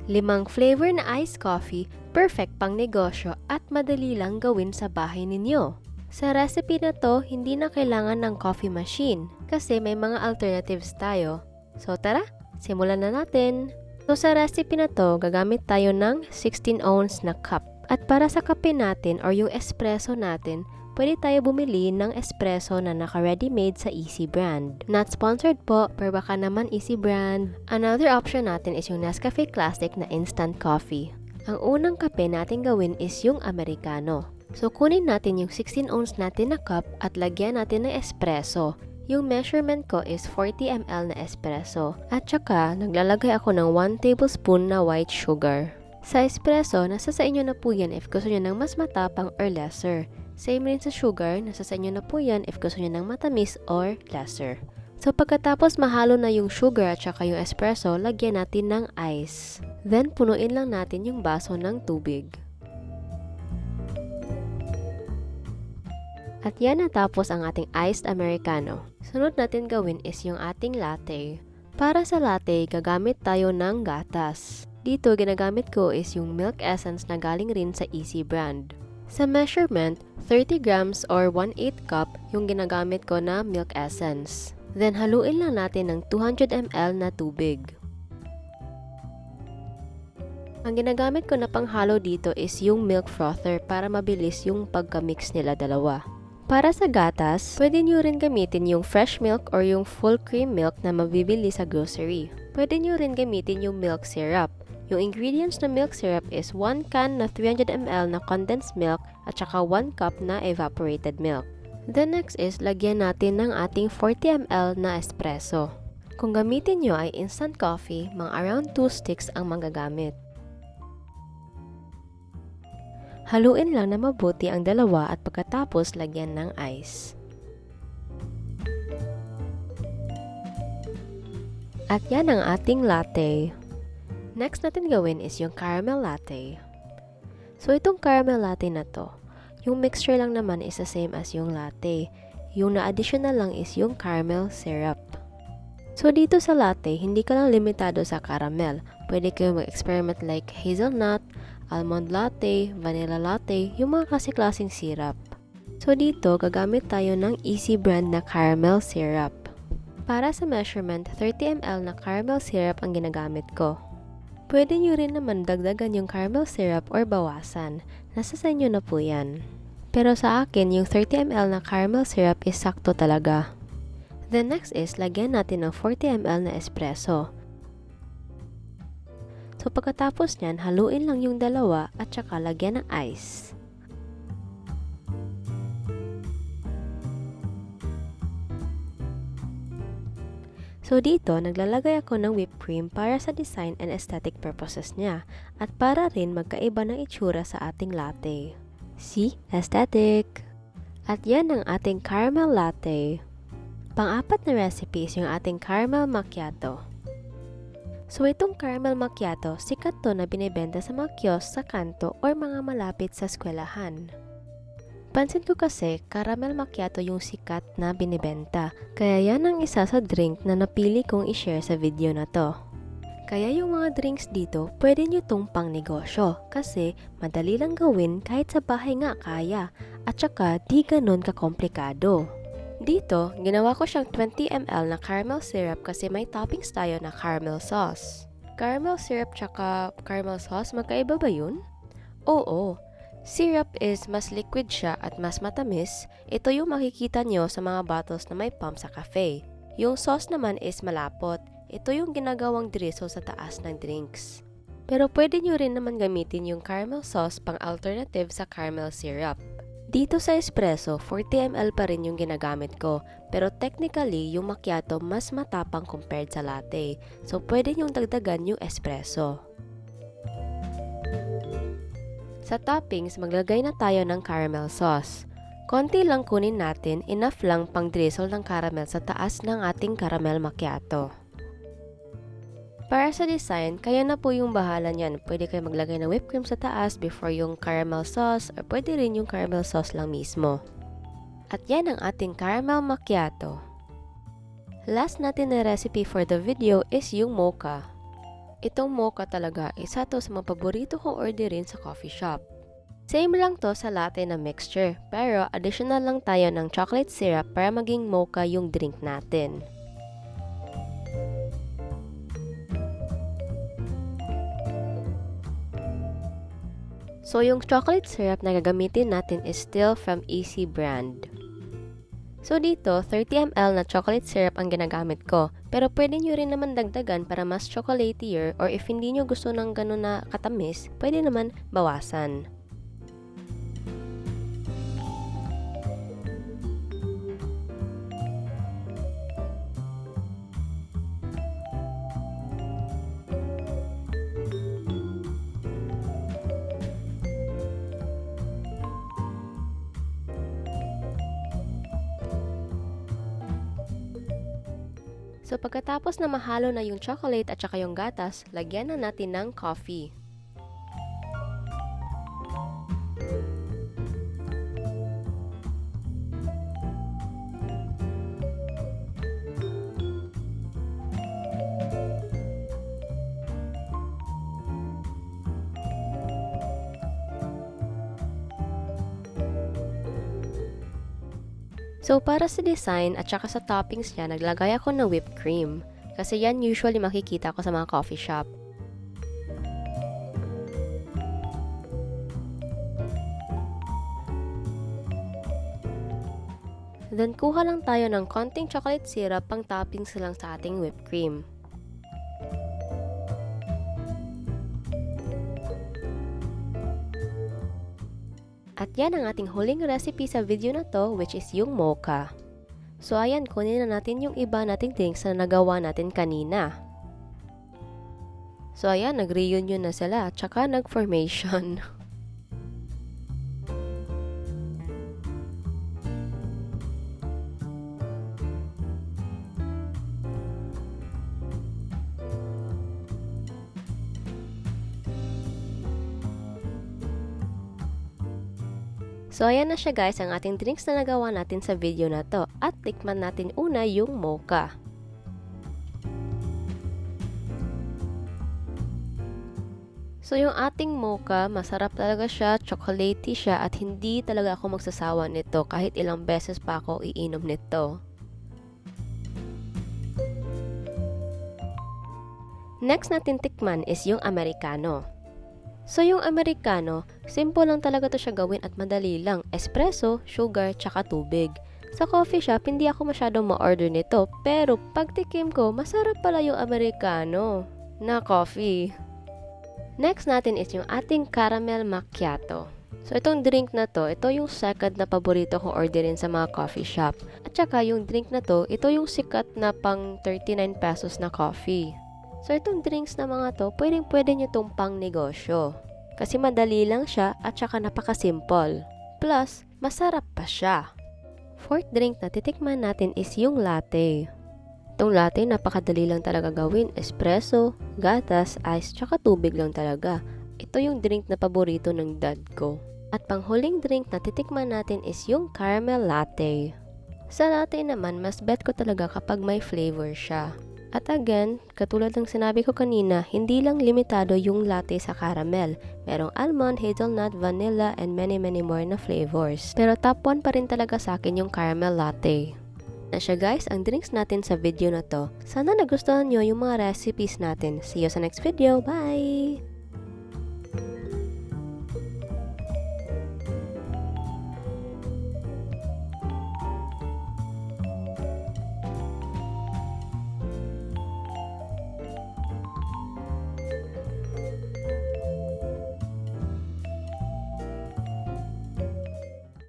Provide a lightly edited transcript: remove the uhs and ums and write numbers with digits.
5 flavor na iced coffee, perfect pang negosyo at madali lang gawin sa bahay ninyo. Sa recipe na to, hindi na kailangan ng coffee machine kasi may mga alternatives tayo. So tara, simulan na natin! So sa recipe na to, gagamit tayo ng 16 ounce na cup. At para sa kape natin or yung espresso natin, pwede tayo bumili ng espresso na naka-ready-made sa Easy Brand. Not sponsored po, pero baka naman Easy Brand. Another option natin is yung Nescafe Classic na instant coffee. Ang unang kape natin gawin is yung Americano. So kunin natin yung 16 ounce natin na cup at lagyan natin ng espresso. Yung measurement ko is 40 ml na espresso. At saka, naglalagay ako ng 1 tablespoon na white sugar. Sa espresso, nasa sa inyo na po yan if gusto nyo ng mas matapang or lesser. Same rin sa sugar, nasa sa inyo na po yan if gusto nyo ng matamis or lesser. So pagkatapos mahalo na yung sugar at saka yung espresso, lagyan natin ng ice. Then punuin lang natin yung baso ng tubig. At yan natapos ang ating iced Americano. Sunod natin gawin is yung ating latte. Para sa latte, gagamit tayo ng gatas. Dito, ginagamit ko is yung milk essence na galing rin sa Easy Brand. Sa measurement, 30 grams or 1/8 cup yung ginagamit ko na milk essence. Then, haluin lang natin ng 200 ml na tubig. Ang ginagamit ko na panghalo dito is yung milk frother para mabilis yung pagka-mix nila dalawa. Para sa gatas, pwede nyo rin gamitin yung fresh milk or yung full cream milk na mabibili sa grocery. Pwede nyo rin gamitin yung milk syrup. Yung ingredients na milk syrup is 1 can na 300 ml na condensed milk at saka 1 cup na evaporated milk. The next is lagyan natin ng ating 40 ml na espresso. Kung gamitin nyo ay instant coffee, mga around 2 sticks ang magagamit. Haluin lang na mabuti ang dalawa at pagkatapos lagyan ng ice. At yan ang ating latte. Next natin gawin is yung caramel latte. So itong caramel latte na to, yung mixture lang naman is the same as yung latte. Yung na-additional lang is yung caramel syrup. So dito sa latte, hindi ka lang limitado sa caramel. Pwede kayo mag-experiment like hazelnut, almond latte, vanilla latte, yung mga klase-klaseng syrup. So dito, gagamit tayo ng Easy Brand na caramel syrup. Para sa measurement, 30 ml na caramel syrup ang ginagamit ko. Pwede nyo rin naman dagdagan yung caramel syrup or bawasan. Nasa sa inyo na po yan. Pero sa akin, yung 30 ml na caramel syrup is sakto talaga. The next is, lagyan natin ng 40 ml na espresso. So pagkatapos nyan, haluin lang yung dalawa at saka lagyan ng ice. So dito, naglalagay ako ng whipped cream para sa design and aesthetic purposes niya at para rin magkaiba ng itsura sa ating latte. See? Aesthetic! At yan ang ating caramel latte. Pang-apat na recipe is yung ating caramel macchiato. So itong caramel macchiato, sikat to na binibenta sa mga kiosk sa kanto or mga malapit sa eskwelahan. Pansin ko kasi, caramel macchiato yung sikat na binibenta. Kaya yan ang isa sa drink na napili kong i-share sa video na to. Kaya yung mga drinks dito, pwede nyo tong pang negosyo kasi madali lang gawin kahit sa bahay nga kaya at saka di ganun kakomplikado. Dito, ginawa ko siyang 20 ml na caramel syrup kasi may toppings tayo na caramel sauce. Caramel syrup tsaka caramel sauce, magkaiba ba yun? Oo. Syrup is mas liquid siya at mas matamis. Ito yung makikita nyo sa mga bottles na may pump sa cafe. Yung sauce naman is malapot. Ito yung ginagawang drizzle sa taas ng drinks. Pero pwede nyo rin naman gamitin yung caramel sauce pang alternative sa caramel syrup. Dito sa espresso, 40 ml pa rin yung ginagamit ko. Pero technically, yung macchiato mas matapang compared sa latte. So pwede nyong dagdagan yung espresso. Sa toppings, maglagay na tayo ng caramel sauce. Konti lang kunin natin, enough lang pang drizzle ng caramel sa taas ng ating caramel macchiato. Para sa design, kayo na po yung bahala niyan. Pwede kayo maglagay ng whipped cream sa taas before yung caramel sauce or pwede rin yung caramel sauce lang mismo. At yan ang ating caramel macchiato. Last natin na recipe for the video is yung mocha. Itong mocha talaga, isa to sa mga paborito kong orderin sa coffee shop. Same lang to sa latte na mixture, pero additional lang tayo ng chocolate syrup para maging mocha yung drink natin. So yung chocolate syrup na gagamitin natin is still from Easy brand. So dito, 30 ml na chocolate syrup ang ginagamit ko. Pero pwede nyo rin naman dagdagan para mas chocolatier, or if hindi nyo gusto ng ganun na katamis, pwede naman bawasan. So pagkatapos na mahalo na yung chocolate at saka yung gatas, lagyan na natin ng coffee. So para sa design at saka sa toppings niya, naglagay ako ng whipped cream. Kasi yan usually makikita ko sa mga coffee shop. Then kuha lang tayo ng konting chocolate syrup pang toppings lang sa ating whipped cream. At yan ang ating huling recipe sa video na to, which is yung mocha. So ayan, kunin na natin yung iba nating drinks na nagawa natin kanina. So ayan, nag-reunion na sila at saka nag-formation. So ayan na siya guys, ang ating drinks na nagawa natin sa video na to. At tikman natin una yung mocha. So yung ating mocha, masarap talaga siya, chocolatey siya at hindi talaga ako magsasawa nito kahit ilang beses pa ako iinom nito. Next natin tikman is yung Americano. So yung Americano, simple lang talaga to siya gawin at madali lang. Espresso, sugar, tsaka tubig. Sa coffee shop, hindi ako masyadong ma-order nito. Pero pagtikim ko, masarap pala yung Americano na coffee. Next natin is yung ating caramel macchiato. So itong drink na to, ito yung second na paborito kong orderin sa mga coffee shop. At saka yung drink na to, ito yung sikat na pang 39 pesos na coffee. So itong drinks na mga to, pwede nyo itong pang negosyo. Kasi madali lang siya at saka napaka-simple. Plus, masarap pa siya. Fourth drink na titikman natin is yung latte. Itong latte, napakadali lang talaga gawin. Espresso, gatas, ice, tsaka tubig lang talaga. Ito yung drink na paborito ng dad ko. At panghuling drink na titikman natin is yung caramel latte. Sa latte naman, mas bet ko talaga kapag may flavor siya. At again, katulad ng sinabi ko kanina, hindi lang limitado yung latte sa caramel. Merong almond, hazelnut, vanilla, and many more na flavors. Pero top 1 pa rin talaga sa akin yung caramel latte. Na siya guys, ang drinks natin sa video na to. Sana nagustuhan nyo yung mga recipes natin. See you sa next video. Bye!